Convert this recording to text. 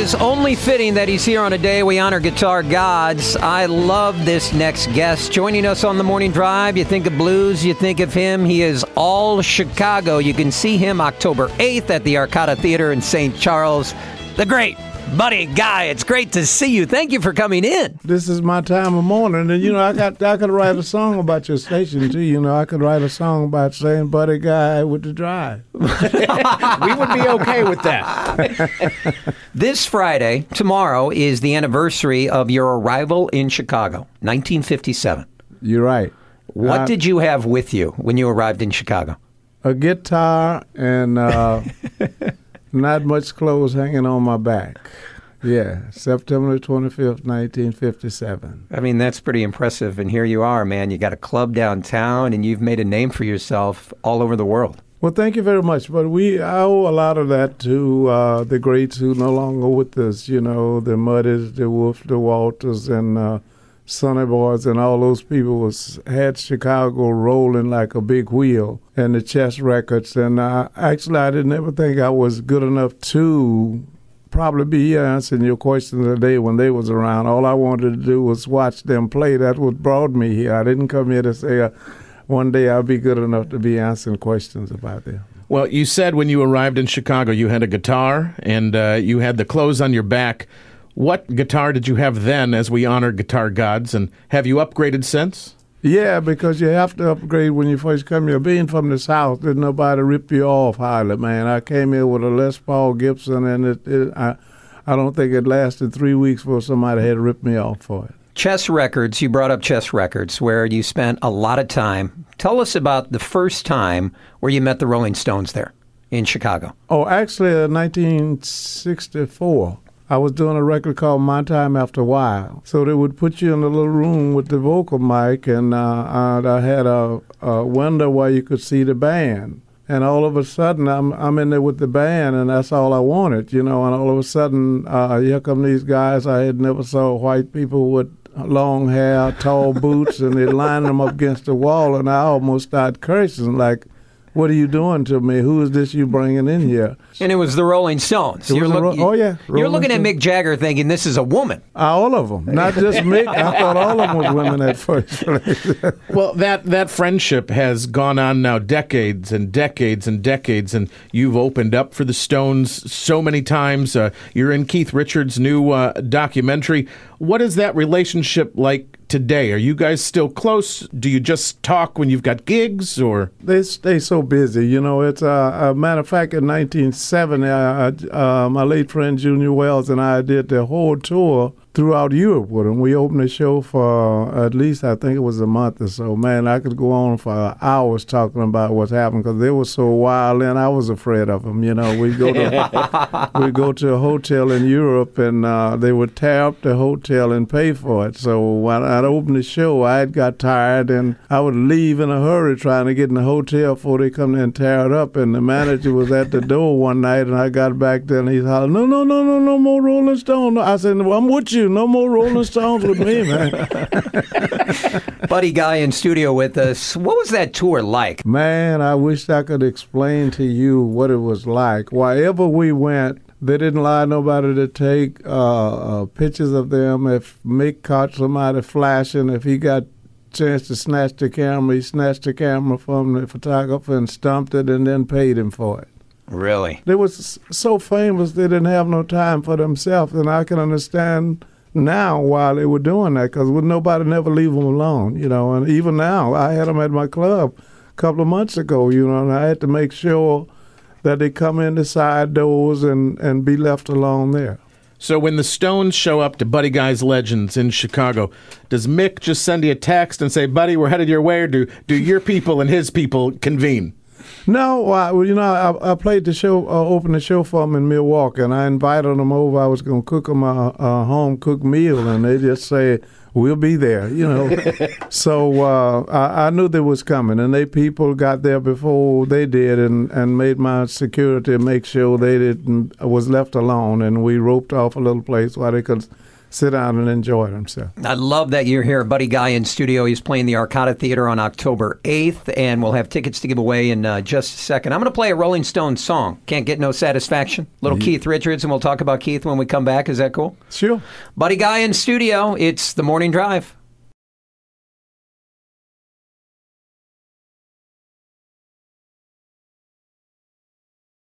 is only fitting that he's here on a day we honor guitar gods. I love this next guest. Joining us on the Morning Drive, you think of blues, you think of him. He is all Chicago. You can see him October 8th at the Arcata Theater in St. Charles. The great Buddy Guy, it's great to see you. Thank you for coming in. This is my time of morning, and I could write a song about your station too. I could write a song about saying Buddy Guy with the drive. We would be okay with that. This Friday, tomorrow, is the anniversary of your arrival in Chicago, 1957. You're right. What did you have with you when you arrived in Chicago? A guitar and not much clothes hanging on my back. Yeah, September 25th, 1957. I mean, that's pretty impressive. And here you are, man. You got a club downtown, and you've made a name for yourself all over the world. Well, thank you very much. But I owe a lot of that to the greats who no longer with us, the Muddies, the Wolf, the Walters, and Sonny Boys, and all those people had Chicago rolling like a big wheel, and the Chess Records. And actually, I didn't ever think I was good enough to probably be answering your question today when they was around. All I wanted to do was watch them play. That's what brought me here. I didn't come here to say one day I'll be good enough to be answering questions about them. Well, you said when you arrived in Chicago you had a guitar and you had the clothes on your back. What guitar did you have then as we honor guitar gods, and have you upgraded since? Yeah, because you have to upgrade when you first come here. Being from the South, there's nobody rip you off hardly, man. I came here with a Les Paul Gibson, and I don't think it lasted 3 weeks before somebody had ripped me off for it. Chess Records, you brought up Chess Records, where you spent a lot of time. Tell us about the first time where you met the Rolling Stones there in Chicago. Oh, actually, 1964. I was doing a record called My Time After a While. So they would put you in a little room with the vocal mic, and I had a window where you could see the band. And all of a sudden, I'm in there with the band, and that's all I wanted, And all of a sudden, here come these guys. I had never saw white people with long hair, tall boots, and they lined them up against the wall, and I almost started cursing like, what are you doing to me? Who is this you bringing in here? And it was the Rolling Stones. Oh, yeah. You're looking at Mick Jagger thinking this is a woman. All of them. Not just Mick. I thought all of them was women at first. Well, that friendship has gone on now decades and decades and decades, and you've opened up for the Stones so many times. You're in Keith Richards' new documentary. What is that relationship like today? Are you guys still close? Do you just talk when you've got gigs, or? They stay so busy. It's a matter of fact, in 1970, my late friend Junior Wells and I did the whole tour throughout Europe with them. We opened the show for at least, I think it was a month or so. Man, I could go on for hours talking about what's happened because they were so wild, and I was afraid of them. We'd go to a hotel in Europe, and they would tear up the hotel and pay for it. So when I'd opened the show, I had got tired, and I would leave in a hurry trying to get in the hotel before they come in and tear it up. And the manager was at the door one night, and I got back there, and he's hollering, no more Rolling Stone. I said, well, I'm with you. No more Rolling Stones with me, man. Buddy Guy in studio with us. What was that tour like? Man, I wish I could explain to you what it was like. Wherever we went, they didn't allow nobody to take pictures of them. If Mick caught somebody flashing, if he got a chance to snatch the camera, he snatched the camera from the photographer and stumped it and then paid him for it. Really? They was so famous they didn't have no time for themselves, and I can understand now why they were doing that, because nobody never leave them alone, and even now, I had them at my club a couple of months ago, and I had to make sure that they come in the side doors and be left alone there. So when the Stones show up to Buddy Guy's Legends in Chicago, does Mick just send you a text and say, Buddy, we're headed your way, or do your people and his people convene? No, I played the show, opened the show for them in Milwaukee, and I invited them over. I was going to cook them a home-cooked meal, and they just say, we'll be there, So I knew they was coming, and they people got there before they did and made my security make sure they was left alone, and we roped off a little place where they could sit down and enjoy themselves. I love that you're here. Buddy Guy in studio. He's playing the Arcata Theater on October 8th, and we'll have tickets to give away in just a second. I'm going to play a Rolling Stones song, Can't Get No Satisfaction. Little Keith Richards, and we'll talk about Keith when we come back. Is that cool? Sure. Buddy Guy in studio. It's The Morning Drive.